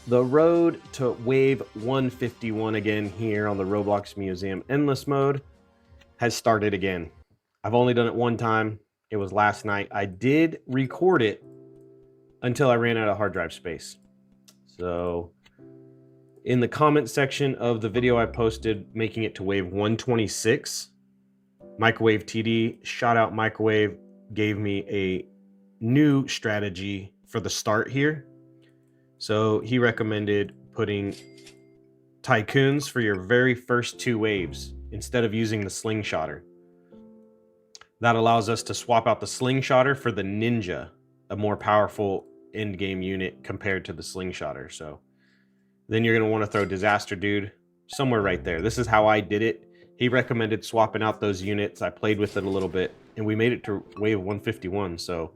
The road to wave 151 again here on the Roblox Museum Endless mode has started again. I've only done it one time. It was last night. I did record it until I ran out of hard drive space. So in the comment section of the video I posted making it to wave 126, Microwave TD, shout out Microwave, gave me a new strategy for the start here. So he recommended putting tycoons for your very first 2 waves instead of using the slingshotter. That allows us to swap out the slingshotter for the ninja, a more powerful end game unit compared to the slingshotter. So then you're going to want to throw Disaster Dude somewhere right there. This is how I did it. He recommended swapping out those units. I played with it a little bit and we made it to wave 151. So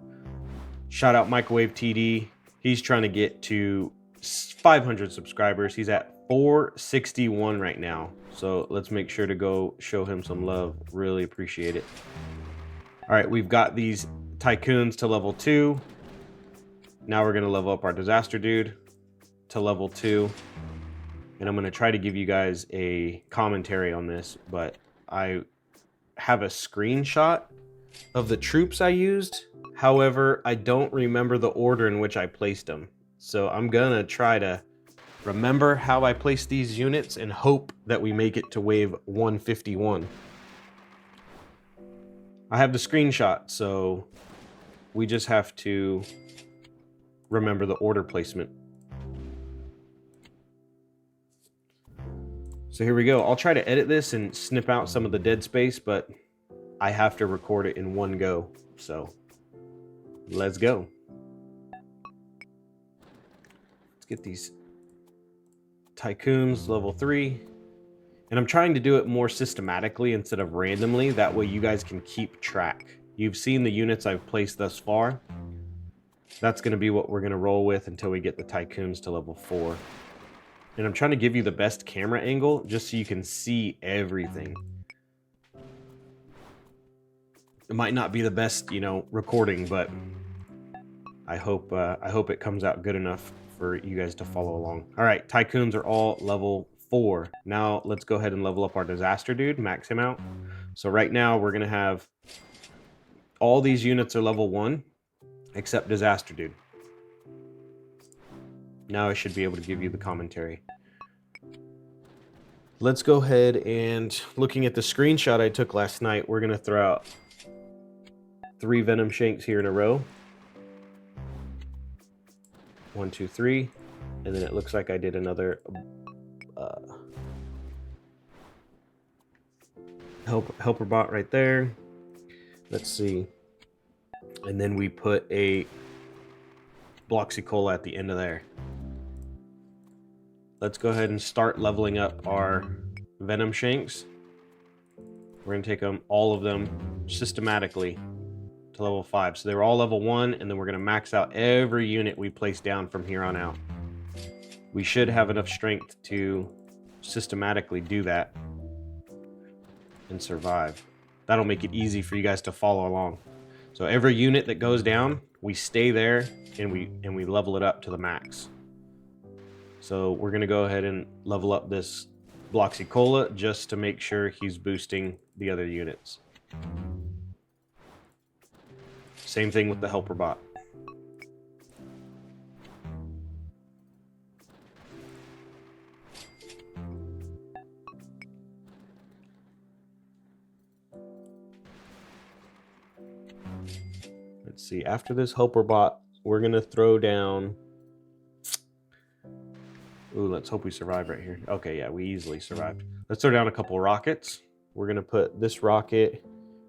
shout out Microwave TD. He's trying to get to 500 subscribers. He's at 461 right now. So let's make sure to go show him some love. Really appreciate it. All right, we've got these tycoons to level 2. Now we're going to level up our Disaster Dude to level 2. And I'm going to try to give you guys a commentary on this, but I have a screenshot of the troops I used. However, I don't remember the order in which I placed them. So I'm going to try to remember how I placed these units and hope that we make it to wave 151. I have the screenshot, so we just have to remember the order placement. So here we go. I'll try to edit this and snip out some of the dead space, but I have to record it in one go. So let's go. Let's get these tycoons level 3. And I'm trying to do it more systematically instead of randomly. That way you guys can keep track. You've seen the units I've placed thus far. That's going to be what we're going to roll with until we get the tycoons to level 4. And I'm trying to give you the best camera angle just so you can see everything. It might not be the best, recording, but I hope it comes out good enough for you guys to follow along. All right, tycoons are all level 4. Now let's go ahead and level up our Disaster Dude, max him out. So right now we're gonna have all these units are level 1 except Disaster Dude. Now I should be able to give you the commentary. Let's go ahead and, looking at the screenshot I took last night, we're gonna throw out 3 Venom Shanks here in a row. 1, 2, 3, and then it looks like I did another helper bot right there. Let's see, and then we put a Bloxy at the end of there. Let's go ahead and start leveling up our Venom Shanks. We're gonna take them, all of them, systematically to level 5. So they were all level 1, and then we're gonna max out every unit we place down from here on out. We should have enough strength to systematically do that and survive. That'll make it easy for you guys to follow along. So every unit that goes down, we stay there and we level it up to the max. So we're gonna go ahead and level up this Bloxy just to make sure he's boosting the other units. Same thing with the helper bot. Let's see, after this helper bot, we're gonna throw down, ooh, let's hope we survive right here. Okay, yeah, we easily survived. Let's throw down a couple rockets. We're gonna put this rocket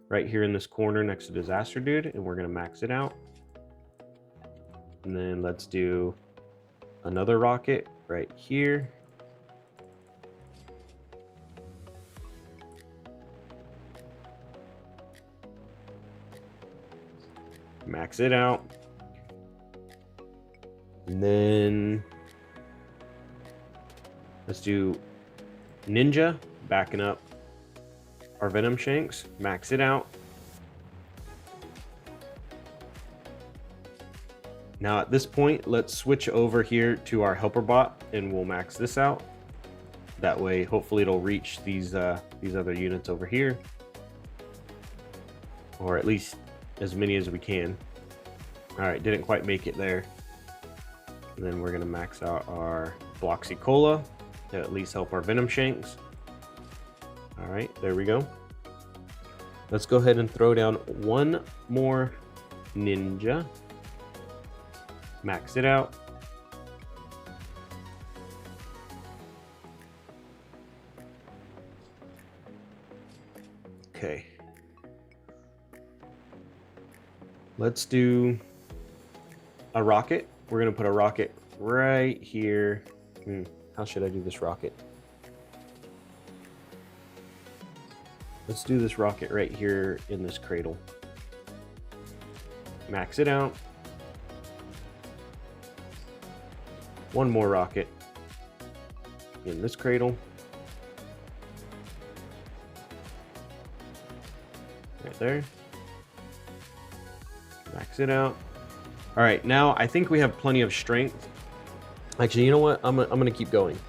right here in this corner next to Disaster Dude, and we're gonna max it out. And then let's do another rocket right here. Max it out. And then let's do Ninja, backing up our Venom Shanks, max it out. Now at this point, let's switch over here to our helper bot and we'll max this out. That way, hopefully it'll reach these other units over here, or at least as many as we can. All right, didn't quite make it there. And then we're gonna max out our Bloxy Cola to at least help our Venom Shanks. All right, there we go. Let's go ahead and throw down one more Ninja. Max it out. Okay. Let's do a rocket. We're gonna put a rocket right here. How should I do this rocket? Let's do this rocket right here in this cradle. Max it out. One more rocket in this cradle. Right there. Max it out. All right, now I think we have plenty of strength. Actually, you know what? I'm gonna keep going.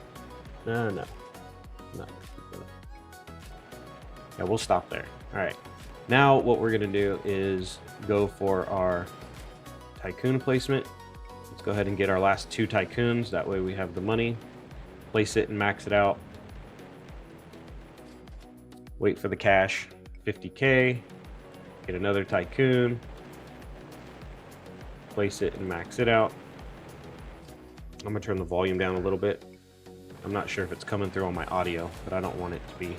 No. Yeah, we'll stop there. All right. Now what we're gonna do is go for our Tycoon placement. Let's go ahead and get our last 2 Tycoons. That way we have the money. Place it and max it out. Wait for the cash. 50K. Get another Tycoon. Place it and max it out. I'm gonna turn the volume down a little bit. I'm not sure if it's coming through on my audio, but I don't want it to be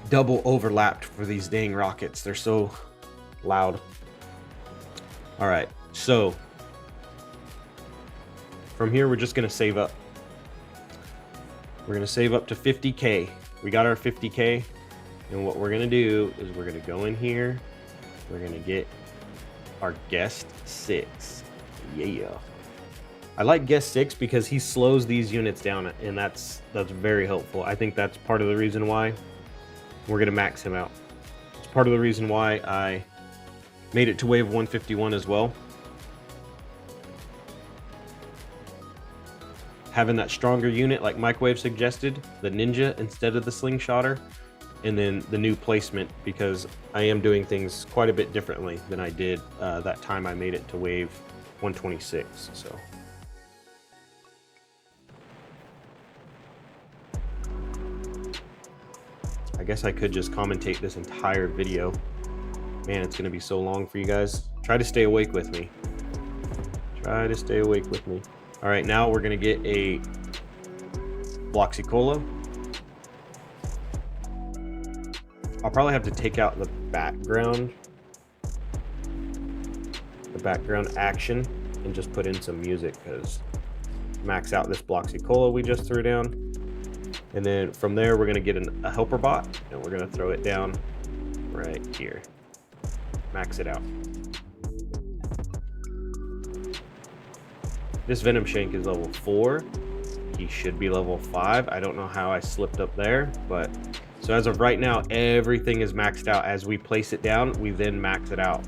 double overlapped for these dang rockets. They're so loud. All right, so from here, we're just gonna save up. We're gonna save up to 50K. We got our 50K, and what we're gonna do is we're gonna go in here. We're gonna get our guest 6. Yeah. I like guest 6 because he slows these units down, and that's very helpful. I think that's part of the reason why we're gonna max him out. It's part of the reason why I made it to wave 151 as well. Having that stronger unit like Microwave suggested, the Ninja instead of the Slingshotter, and then the new placement, because I am doing things quite a bit differently than I did that time I made it to wave 126. So I guess I could just commentate this entire video. Man, it's gonna be so long for you guys. Try to stay awake with me. Try to stay awake with me. All right, now we're gonna get a Bloxy Cola. I'll probably have to take out the background action and just put in some music, because max out this Bloxy Cola we just threw down. And then from there, we're gonna get a helper bot, and we're gonna throw it down right here. Max it out. This Venom Shank is level 4. He should be level 5. I don't know how I slipped up there, but so as of right now, everything is maxed out. As we place it down, we then max it out.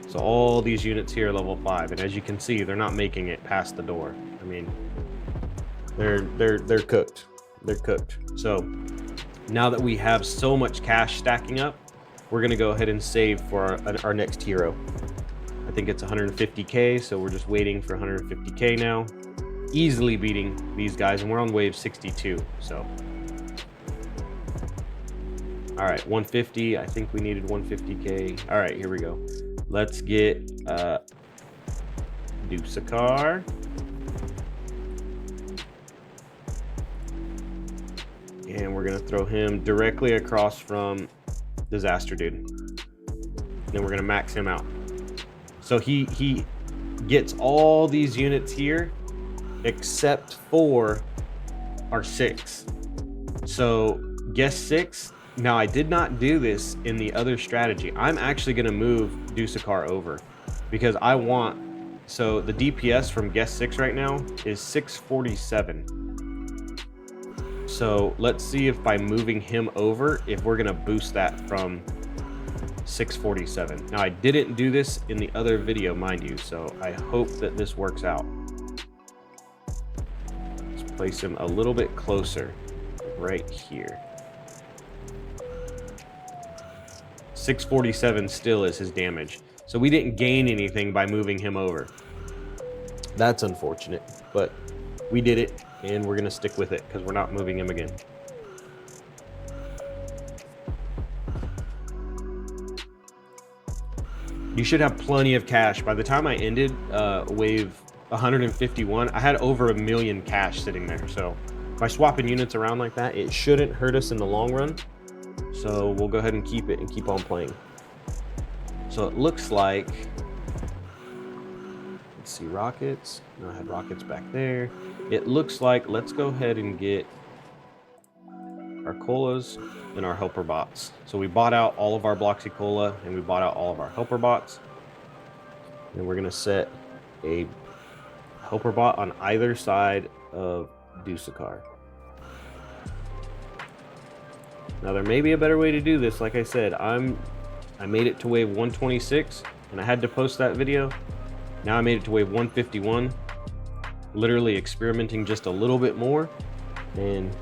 So all these units here are level 5, and as you can see, they're not making it past the door. I mean, they're cooked. They're cooked. So now that we have so much cash stacking up, we're gonna go ahead and save for our next hero. I think it's 150K, so we're just waiting for 150K now. Easily beating these guys, and we're on wave 62, so. All right, 150, I think we needed 150K. All right, here we go. Let's get Dusekkar. And we're gonna throw him directly across from Disaster Dude. Then we're gonna max him out. So he gets all these units here except for our 6. So guest 6. Now I did not do this in the other strategy. I'm actually gonna move Dusekkar over because I want, so the DPS from guest 6 right now is 647. So let's see if by moving him over, if we're gonna boost that from 647. Now, I didn't do this in the other video, mind you, so I hope that this works out. Let's place him a little bit closer, right here. 647 still is his damage. So we didn't gain anything by moving him over. That's unfortunate, but we did it, and we're going to stick with it because we're not moving him again. You should have plenty of cash. By the time I ended wave 151, I had over 1 million cash sitting there. So by swapping units around like that, it shouldn't hurt us in the long run. So we'll go ahead and keep it and keep on playing. So it looks like, let's see, rockets. No, I had rockets back there. It looks like, let's go ahead and get our colas and our helper bots. So we bought out all of our Bloxy Cola and we bought out all of our helper bots. And we're gonna set a helper bot on either side of Dusekkar. Now there may be a better way to do this. Like I said, I made it to wave 126 and I had to post that video. Now I made it to wave 151, literally experimenting just a little bit more, and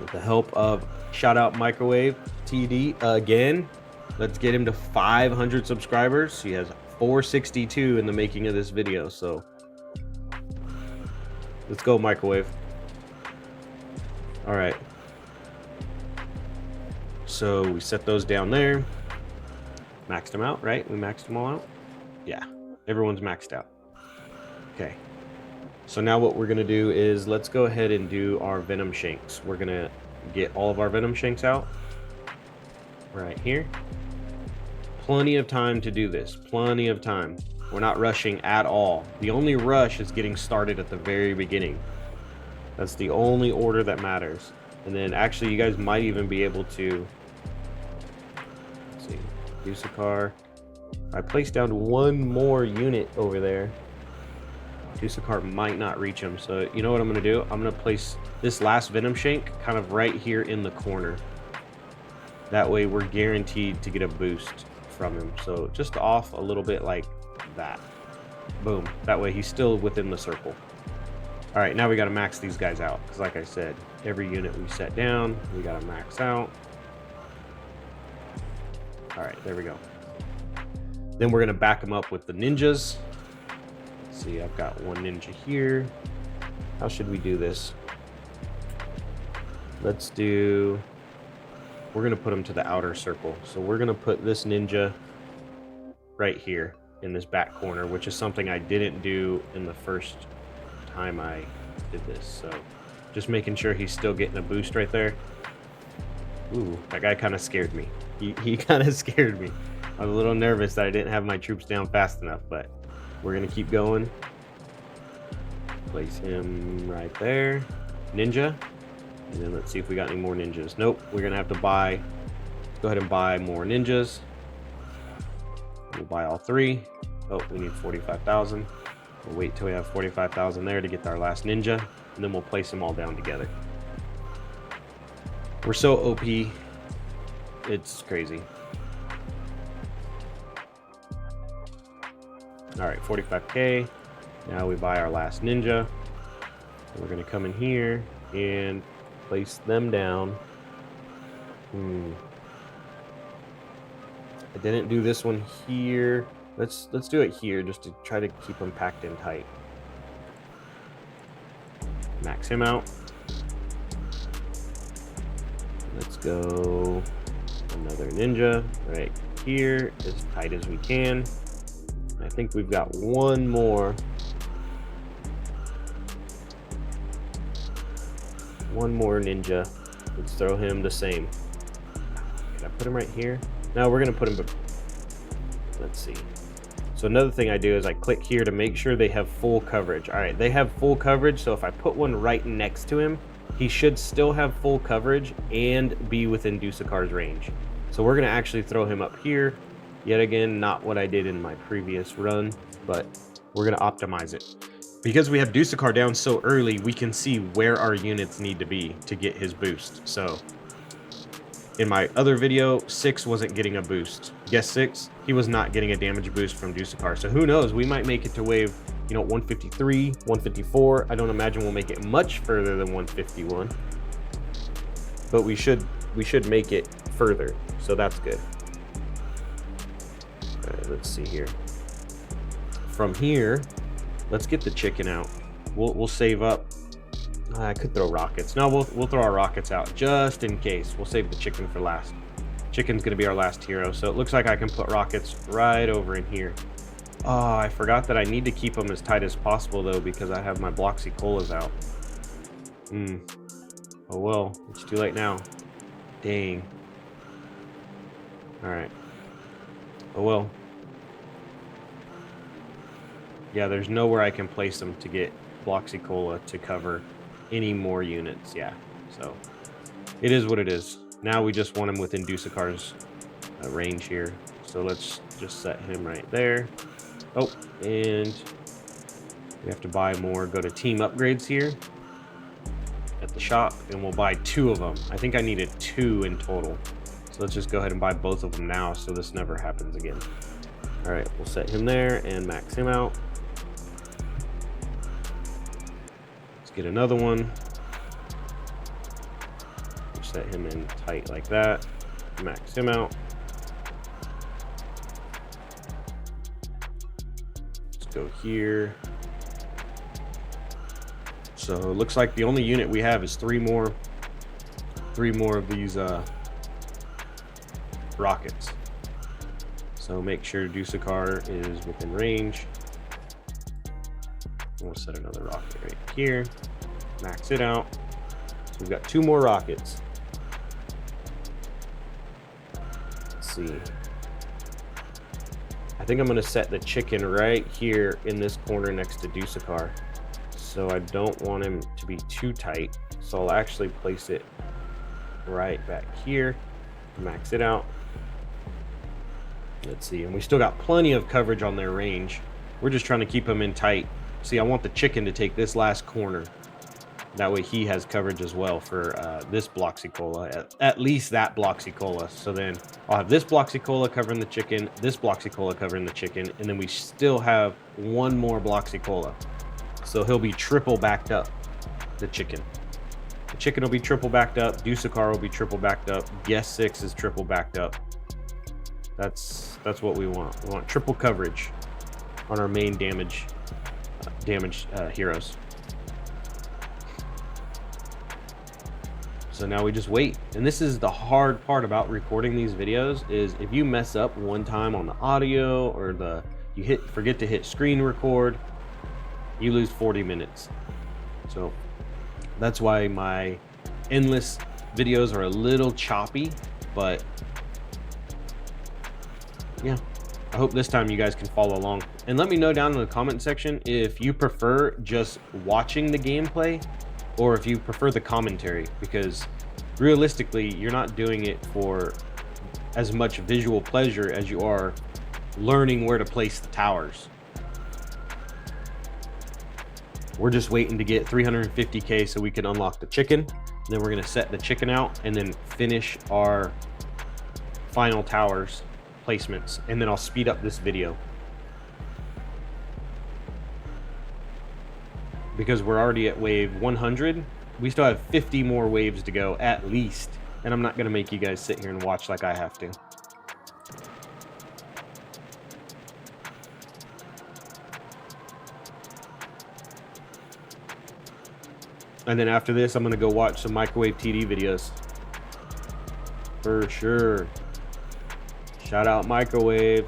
with the help of shout out Microwave TD again, let's get him to 500 subscribers. He has 462 in the making of this video, so let's go, Microwave. All right, so we set those down there, maxed them out, right? We maxed them all out. Yeah, everyone's maxed out. Okay, so now what we're gonna do is let's go ahead and do our Venom Shanks. We're gonna get all of our Venom Shanks out right here. Plenty of time to do this, plenty of time. We're not rushing at all. The only rush is getting started at the very beginning. That's the only order that matters. And then actually you guys might even be able to, let's see, Dusekkar. I placed down one more unit over there. Dusekkar might not reach him, so you know what I'm going to do? I'm going to place this last Venom Shank kind of right here in the corner. That way we're guaranteed to get a boost from him. So just off a little bit like that. Boom. That way he's still within the circle. All right, now we got to max these guys out, because like I said, every unit we set down, we got to max out. All right, there we go. Then we're going to back them up with the ninjas. See, I've got one ninja here. How should we do this? Let's do, we're gonna put him to the outer circle. So we're gonna put this ninja right here in this back corner, which is something I didn't do in the first time I did this. So just making sure he's still getting a boost right there. Ooh, that guy kind of scared me. He kind of scared me. I was a little nervous that I didn't have my troops down fast enough, but we're gonna keep going. Place him right there. Ninja. And then let's see if we got any more ninjas. Nope, we're gonna have to buy, go ahead and buy more ninjas. We'll buy all 3. Oh, we need 45,000. We'll wait till we have 45,000 there to get our last ninja, and then we'll place them all down together. We're so OP, it's crazy. All right, 45K. Now we buy our last ninja. We're gonna come in here and place them down. I didn't do this one here. Let's do it here just to try to keep them packed in tight. Max him out. Let's go another ninja right here, as tight as we can. I think we've got one more. One more ninja. Let's throw him the same. Can I put him right here? No, we're gonna put him. Let's see. So another thing I do is I click here to make sure they have full coverage. All right, they have full coverage. So if I put one right next to him, he should still have full coverage and be within Dusekkar's range. So we're gonna actually throw him up here. Yet again, not what I did in my previous run, but we're gonna optimize it. Because we have Dusekkar down so early, we can see where our units need to be to get his boost. So In my other video, 6 wasn't getting a boost. Guess 6, he was not getting a damage boost from Dusekkar. So who knows? We might make it to wave, 153, 154. I don't imagine we'll make it much further than 151, but we should make it further. So that's good. All right, let's see here. From here, let's get the chicken out. We'll save up. I could throw rockets. No, we'll throw our rockets out just in case. We'll save the chicken for last. Chicken's gonna be our last hero, so it looks like I can put rockets right over in here. Oh, I forgot that I need to keep them as tight as possible though, because I have my Bloxy Colas out. Oh well, it's too late now. Dang. All right. Oh well. Yeah, there's nowhere I can place them to get Bloxy Cola to cover any more units. Yeah, so it is what it is. Now we just want him within Dusekkar's range here. So let's just set him right there. Oh, and we have to buy more. Go to team upgrades here at the shop, and we'll buy 2 of them. I think I needed 2 in total. So let's just go ahead and buy both of them now so this never happens again. All right, we'll set him there and max him out. Get another one. Set him in tight like that. Max him out. Let's go here. So it looks like the only unit we have is 3 more of these rockets. So make sure Dusekkar is within range. We'll set another rocket right here. Max it out. So we've got 2 more rockets. Let's see. I think I'm going to set the chicken right here in this corner next to Dusekkar. So I don't want him to be too tight. So I'll actually place it right back here. Max it out. Let's see. And we still got plenty of coverage on their range. We're just trying to keep them in tight. See, I want the chicken to take this last corner. That way he has coverage as well for this Bloxy Cola, at least that Bloxy Cola. So then I'll have this Bloxy Cola covering the chicken, this Bloxy Cola covering the chicken, and then we still have 1 more Bloxy Cola. So he'll be triple backed up, the chicken. The chicken will be triple backed up, Dusekkar will be triple backed up, Guess 6 is triple backed up. That's what we want. We want triple coverage on our main damage heroes. So now we just wait. And this is the hard part about recording these videos, is if you mess up one time on the audio or you forget to hit screen record, you lose 40 minutes. So that's why my endless videos are a little choppy, but yeah, I hope this time you guys can follow along. And let me know down in the comment section if you prefer just watching the gameplay or if you prefer the commentary, because realistically, you're not doing it for as much visual pleasure as you are learning where to place the towers. We're just waiting to get 350k so we can unlock the chicken. Then we're gonna set the chicken out and then finish our final towers placements, and then I'll speed up this video because we're already at wave 100. We still have 50 more waves to go at least, and I'm not going to make you guys sit here and watch like I have to. And then after this, I'm going to go watch some microwave TD videos for sure. Shout out Microwave.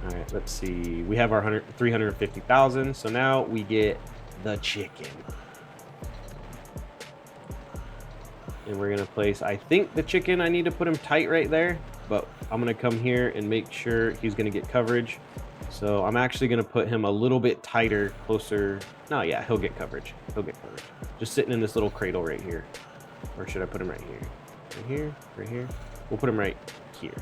All right, let's see. We have our 350,000. So now we get the chicken. And we're gonna place, I think the chicken, I need to put him tight right there, but I'm gonna come here and make sure he's gonna get coverage. So I'm actually gonna put him a little bit tighter, closer. No, yeah, he'll get coverage. He'll get coverage. Just sitting in this little cradle right here. Or should I put him right here? Right here, right here. We'll put him right here.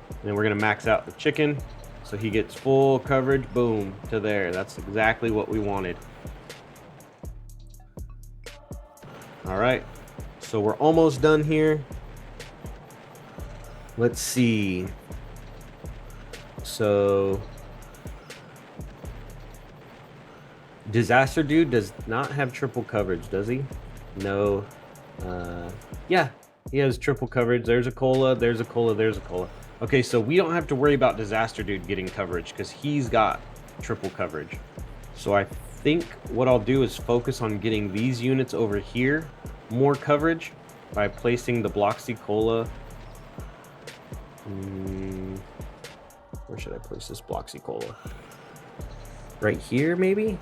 And then we're gonna max out the chicken so he gets full coverage. Boom, to there. That's exactly what we wanted. All right, So we're almost done here. Let's see. So Disaster Dude does not have triple coverage, does he? No. Yeah, he has triple coverage. There's a cola, there's a cola, there's a cola. Okay, so we don't have to worry about Disaster Dude getting coverage because he's got triple coverage. So I think what I'll do is focus on getting these units over here more coverage by placing the Bloxy Cola. Where should I place this Bloxy Cola? Right here, maybe?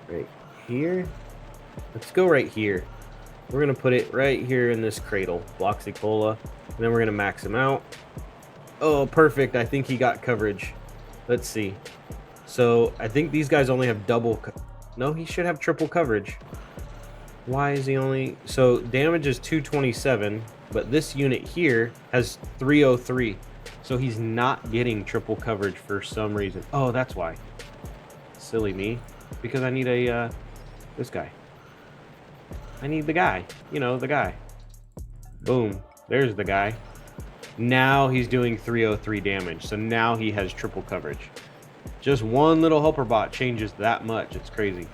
Right here? Let's go right here. We're going to put it right here in this cradle, Bloxy Cola, and then we're going to max him out. Oh, perfect. I think he got coverage. Let's see. So I think these guys only have double. No, he should have triple coverage. Why is he only? So damage is 227, but this unit here has 303. So he's not getting triple coverage for some reason. Oh, that's why. Silly me. Because I need a, this guy. I need the guy. You know, the guy. Boom. There's the guy. Now he's doing 303 damage. So now he has triple coverage. Just one little helper bot changes that much. It's crazy.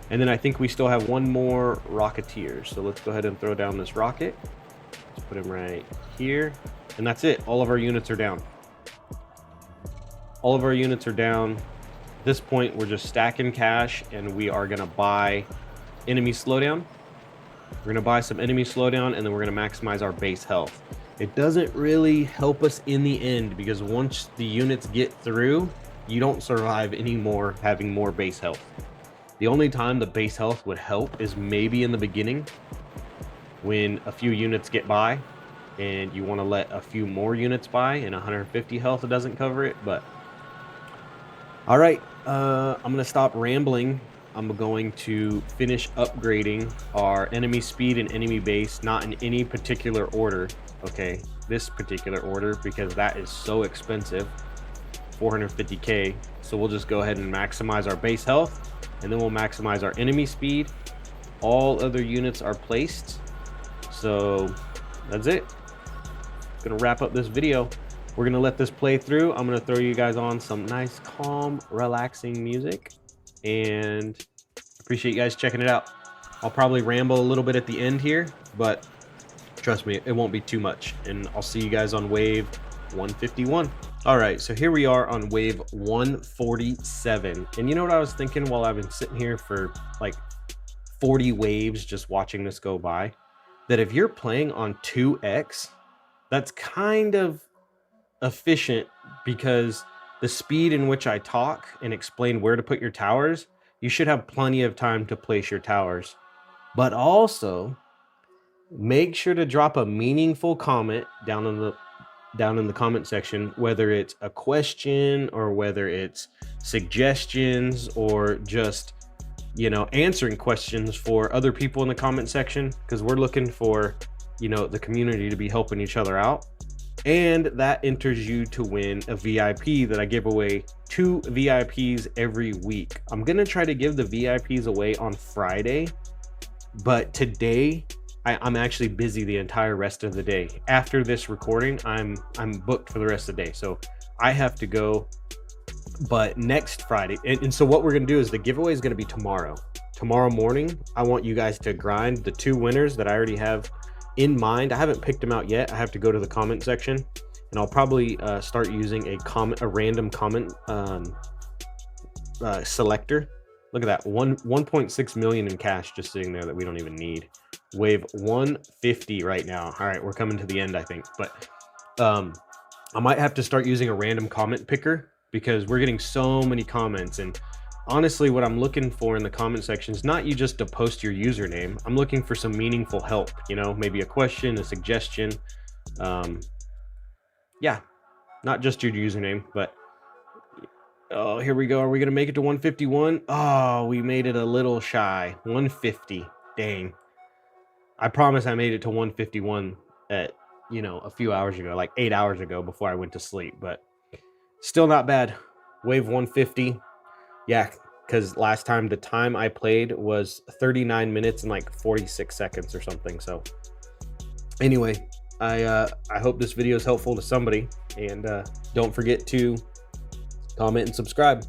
And then I think we still have one more Rocketeer. So let's go ahead and throw down this rocket. Let's put him right here. And that's it. All of our units are down. All of our units are down. At this point, we're just stacking cash, and we are going to buy enemy slowdown. We're going to buy some enemy slowdown, and then we're going to maximize our base health. It doesn't really help us in the end, because once the units get through, you don't survive anymore having more base health. The only time the base health would help is maybe in the beginning, when a few units get by, and you want to let a few more units by, and 150 health doesn't cover it. But all right, I'm going to stop rambling. I'm going to finish upgrading our enemy speed and enemy base, not in any particular order. Okay, this particular order, because that is so expensive, 450k. So we'll just go ahead and maximize our base health, and then we'll maximize our enemy speed. All other units are placed. So that's it. Gonna wrap up this video. We're gonna let this play through. I'm gonna throw you guys on some nice, calm, relaxing music, and appreciate you guys checking it out. I'll probably ramble a little bit at the end here, but trust me, it won't be too much. And I'll see you guys on wave 151. All right, so here we are on wave 147. And you know what I was thinking while I've been sitting here for like 40 waves just watching this go by? That if you're playing on 2x, that's kind of efficient, because the speed in which I talk and explain where to put your towers, you should have plenty of time to place your towers. But also, make sure to drop a meaningful comment down in the comment section, whether it's a question or whether it's suggestions or just, you know, answering questions for other people in the comment section, because we're looking for, you know, the community to be helping each other out. And that enters you to win a VIP that I give away 2 VIPs every week. I'm gonna try to give the VIPs away on Friday, but today I'm actually busy the entire rest of the day. After this recording, I'm booked for the rest of the day, so I have to go. But next Friday, and so what we're gonna do is the giveaway is gonna be tomorrow morning. I want you guys to grind the 2 winners that I already have in mind. I haven't picked them out yet. I have to go to the comment section, and I'll probably start using a random comment selector. Look at that, 1.6 million in cash just sitting there that we don't even need. Wave 150 right now. All right, we're coming to the end, I think, but I might have to start using a random comment picker, because we're getting so many comments. And honestly, what I'm looking for in the comment section is not you just to post your username. I'm looking for some meaningful help, you know, maybe a question, a suggestion. Yeah, not just your username, but oh, here we go. Are we going to make it to 151? Oh, we made it a little shy. 150. Dang. I promise I made it to 151 at, you know, a few hours ago, like 8 hours ago before I went to sleep, but still not bad. Wave 150. Yeah, because last time the time I played was 39 minutes and like 46 seconds or something. So anyway, I hope this video is helpful to somebody, and don't forget to comment and subscribe.